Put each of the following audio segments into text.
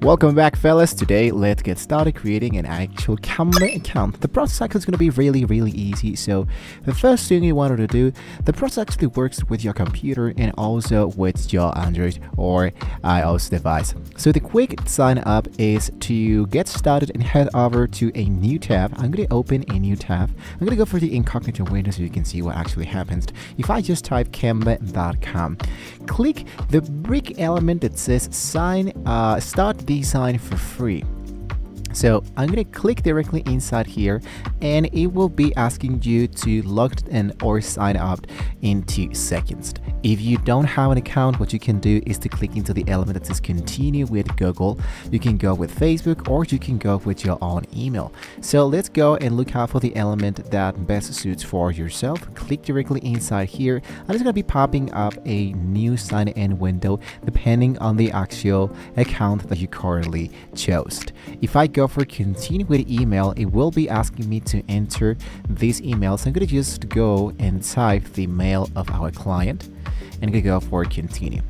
Welcome back, fellas. Today, let's get started creating an actual Canva account. The process actually is going to be really easy. So the first thing you wanted to do, the process actually works with your computer and also with your Android or iOS device. So the quick sign up is to get started and head over to a new tab. I'm going to open a new tab. I'm going to go for the incognito window so you can see what actually happens. If I just type canva.com, click the brick element that says start design for free. So I'm going to click directly inside here and it will be asking you to log in or sign up in 2 seconds. If you don't have an account, what you can do is to click into the element that says continue with Google. You can go with Facebook or you can go with your own email. So let's go and look out for the element that best suits for yourself. Click directly inside here and it's going to be popping up a new sign in window depending on the actual account that you currently chose. If I go for continue with email, it will be asking me to enter this email. So I'm going to just go and type the mail of our client and I'm going to go for continue.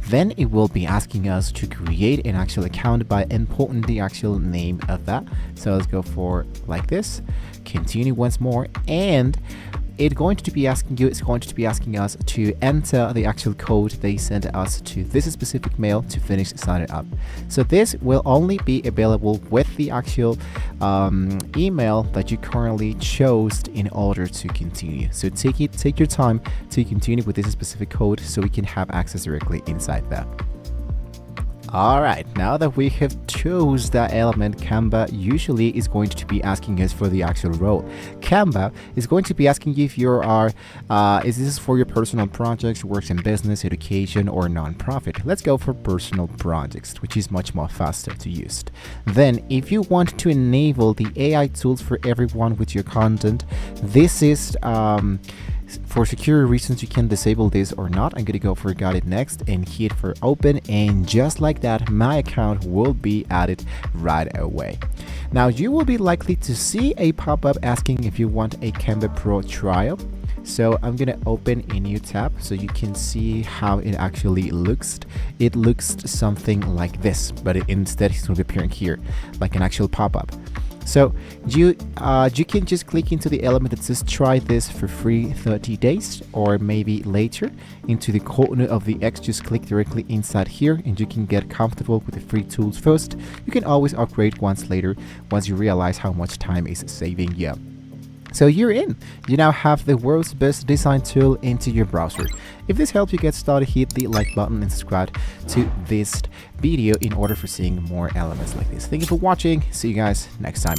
Then it will be asking us to create an actual account by inputting the actual name of that. So let's go for like this, continue once more, and it's going to be asking us to enter the actual code they sent us to this specific mail to finish signing up. So this will only be available with the actual email that you currently chose in order to continue. So take your time to continue with this specific code so we can have access directly inside that. Alright, now that we have chose that element, Canva usually is going to be asking us for the actual role. Canva is going to be asking you if you are, is this for your personal projects, works in business, education, or non-profit? Let's go for personal projects, which is much more faster to use. Then, if you want to enable the AI tools for everyone with your content, this is for security reasons, you can disable this or not. I'm going to go for got it next and hit for open, and just like that, my account will be added right away. Now you will be likely to see a pop-up asking if you want a Canva Pro trial. So I'm going to open a new tab so you can see how it actually looks. It looks something like this, but instead it's going to be appearing here like an actual pop-up. So you can just click into the element that says try this for free 30 days or maybe later. Into the corner of the X, just click directly inside here and you can get comfortable with the free tools first. You can always upgrade once later once you realize how much time is saving you. So you're in. You now have the world's best design tool into your browser. If this helped you get started, hit the like button and subscribe to this video in order for seeing more elements like this. Thank you for watching. See you guys next time.